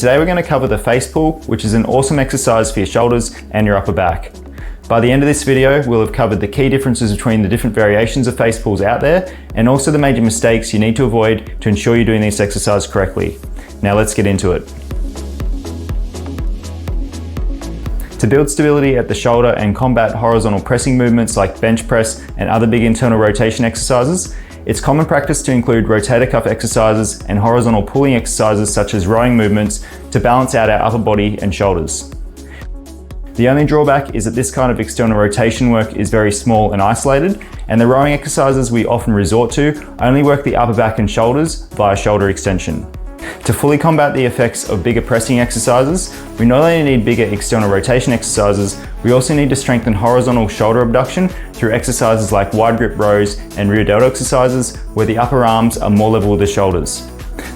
Today we're going to cover the face pull, which is an awesome exercise for your shoulders and your upper back. By the end of this video, we'll have covered the key differences between the different variations of face pulls out there, and also the major mistakes you need to avoid to ensure you're doing this exercise correctly. Now let's get into it. To build stability at the shoulder and combat horizontal pressing movements like bench press and other big internal rotation exercises, it's common practice to include rotator cuff exercises and horizontal pulling exercises such as rowing movements to balance out our upper body and shoulders. The only drawback is that this kind of external rotation work is very small and isolated, and the rowing exercises we often resort to only work the upper back and shoulders via shoulder extension. To fully combat the effects of bigger pressing exercises, we not only need bigger external rotation exercises, we also need to strengthen horizontal shoulder abduction through exercises like wide grip rows and rear delt exercises where the upper arms are more level with the shoulders.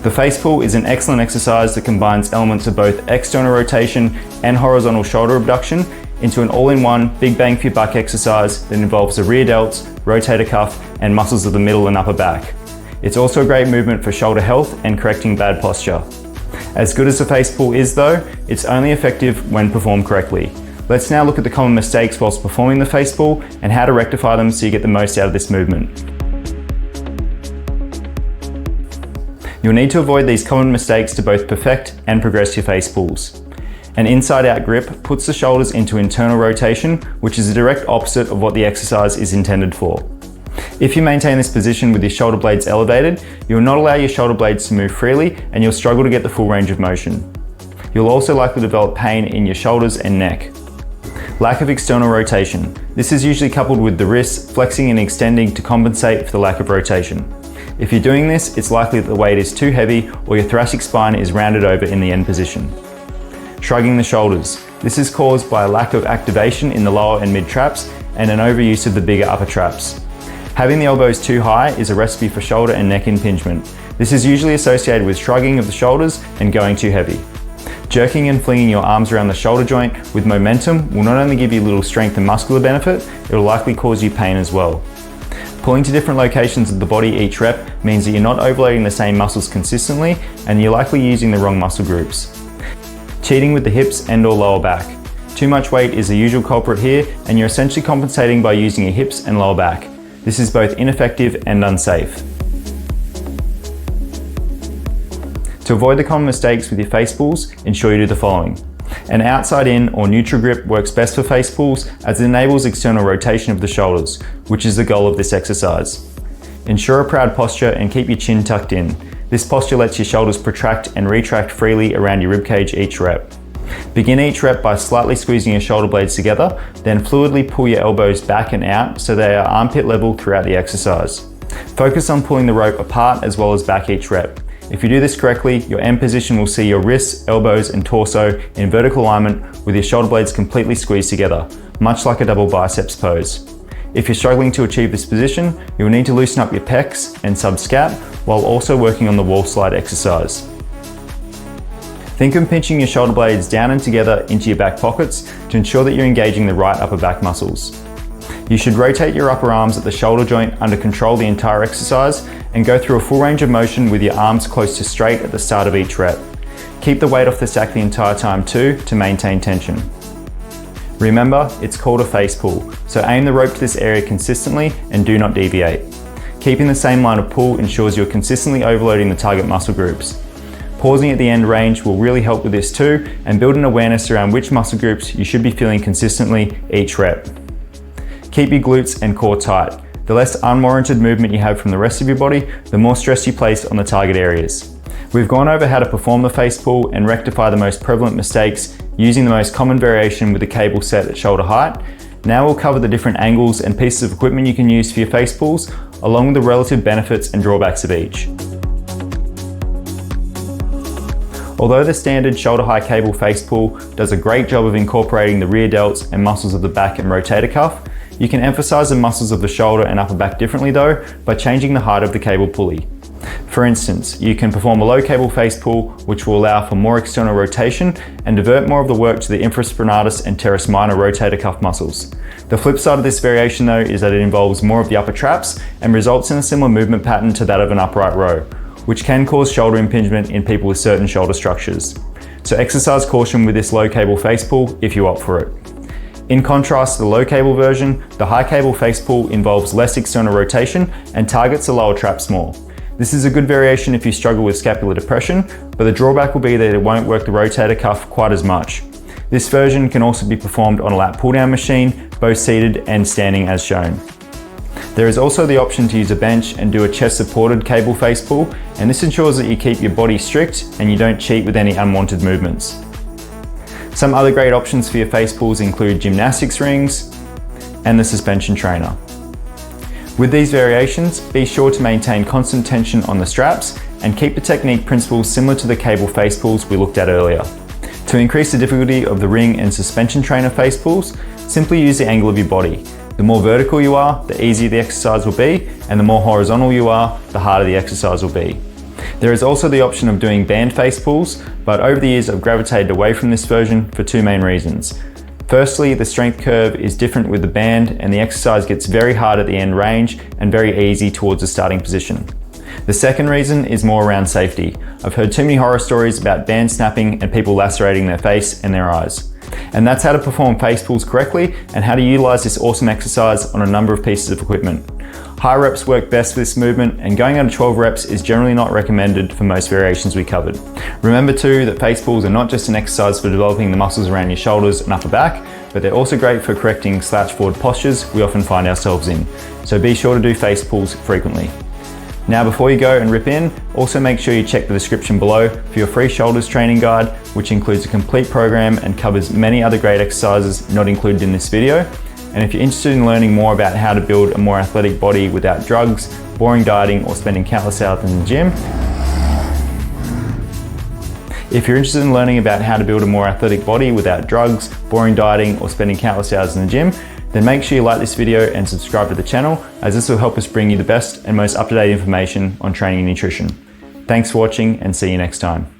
The face pull is an excellent exercise that combines elements of both external rotation and horizontal shoulder abduction into an all-in-one big bang for your buck exercise that involves the rear delts, rotator cuff, and muscles of the middle and upper back. It's also a great movement for shoulder health and correcting bad posture. As good as the face pull is though, it's only effective when performed correctly. Let's now look at the common mistakes whilst performing the face pull and how to rectify them so you get the most out of this movement. You'll need to avoid these common mistakes to both perfect and progress your face pulls. An inside-out grip puts the shoulders into internal rotation, which is the direct opposite of what the exercise is intended for. If you maintain this position with your shoulder blades elevated, you'll not allow your shoulder blades to move freely and you'll struggle to get the full range of motion. You'll also likely develop pain in your shoulders and neck. Lack of external rotation. This is usually coupled with the wrists flexing and extending to compensate for the lack of rotation. If you're doing this, it's likely that the weight is too heavy or your thoracic spine is rounded over in the end position. Shrugging the shoulders. This is caused by a lack of activation in the lower and mid traps and an overuse of the bigger upper traps. Having the elbows too high is a recipe for shoulder and neck impingement. This is usually associated with shrugging of the shoulders and going too heavy. Jerking and flinging your arms around the shoulder joint with momentum will not only give you a little strength and muscular benefit, it will likely cause you pain as well. Pulling to different locations of the body each rep means that you're not overloading the same muscles consistently and you're likely using the wrong muscle groups. Cheating with the hips and or lower back. Too much weight is the usual culprit here and you're essentially compensating by using your hips and lower back. This is both ineffective and unsafe. To avoid the common mistakes with your face pulls, ensure you do the following. An outside in or neutral grip works best for face pulls as it enables external rotation of the shoulders, which is the goal of this exercise. Ensure a proud posture and keep your chin tucked in. This posture lets your shoulders protract and retract freely around your ribcage each rep. Begin each rep by slightly squeezing your shoulder blades together, then fluidly pull your elbows back and out so they are armpit level throughout the exercise. Focus on pulling the rope apart as well as back each rep. If you do this correctly, your end position will see your wrists, elbows and torso in vertical alignment with your shoulder blades completely squeezed together, much like a double biceps pose. If you're struggling to achieve this position, you'll need to loosen up your pecs and sub-scap while also working on the wall slide exercise. Think of pinching your shoulder blades down and together into your back pockets to ensure that you're engaging the right upper back muscles. You should rotate your upper arms at the shoulder joint under control the entire exercise and go through a full range of motion with your arms close to straight at the start of each rep. Keep the weight off the sack the entire time too to maintain tension. Remember, it's called a face pull, so aim the rope to this area consistently and do not deviate. Keeping the same line of pull ensures you're consistently overloading the target muscle groups. Pausing at the end range will really help with this too and build an awareness around which muscle groups you should be feeling consistently each rep. Keep your glutes and core tight. The less unwarranted movement you have from the rest of your body, the more stress you place on the target areas. We've gone over how to perform the face pull and rectify the most prevalent mistakes using the most common variation with the cable set at shoulder height. Now we'll cover the different angles and pieces of equipment you can use for your face pulls, along with the relative benefits and drawbacks of each. Although the standard shoulder high cable face pull does a great job of incorporating the rear delts and muscles of the back and rotator cuff, you can emphasize the muscles of the shoulder and upper back differently though by changing the height of the cable pulley. For instance, you can perform a low cable face pull which will allow for more external rotation and divert more of the work to the infraspinatus and teres minor rotator cuff muscles. The flip side of this variation though is that it involves more of the upper traps and results in a similar movement pattern to that of an upright row, which can cause shoulder impingement in people with certain shoulder structures. So exercise caution with this low cable face pull if you opt for it. In contrast to the low cable version, the high cable face pull involves less external rotation and targets the lower traps more. This is a good variation if you struggle with scapular depression, but the drawback will be that it won't work the rotator cuff quite as much. This version can also be performed on a lat pull-down machine, both seated and standing as shown. There is also the option to use a bench and do a chest-supported cable face pull, and this ensures that you keep your body strict and you don't cheat with any unwanted movements. Some other great options for your face pulls include gymnastics rings and the suspension trainer. With these variations, be sure to maintain constant tension on the straps and keep the technique principles similar to the cable face pulls we looked at earlier. To increase the difficulty of the ring and suspension trainer face pulls, simply use the angle of your body. The more vertical you are, the easier the exercise will be, and the more horizontal you are, the harder the exercise will be. There is also the option of doing band face pulls, but over the years I've gravitated away from this version for two main reasons. Firstly, the strength curve is different with the band and the exercise gets very hard at the end range and very easy towards the starting position. The second reason is more around safety. I've heard too many horror stories about band snapping and people lacerating their face and their eyes. And that's how to perform face pulls correctly and how to utilize this awesome exercise on a number of pieces of equipment. High reps work best for this movement, and going under 12 reps is generally not recommended for most variations we covered. Remember too that face pulls are not just an exercise for developing the muscles around your shoulders and upper back, but they're also great for correcting slouch forward postures we often find ourselves in. So be sure to do face pulls frequently. Now before you go and rip in, also make sure you check the description below for your free shoulders training guide, which includes a complete program and covers many other great exercises not included in this video. And if you're interested in learning more about how to build a more athletic body without drugs, boring dieting, or spending countless hours in the gym, If you're interested in learning about how to build a more athletic body without drugs, boring dieting, or spending countless hours in the gym, then make sure you like this video and subscribe to the channel, as this will help us bring you the best and most up-to-date information on training and nutrition. Thanks for watching, and see you next time.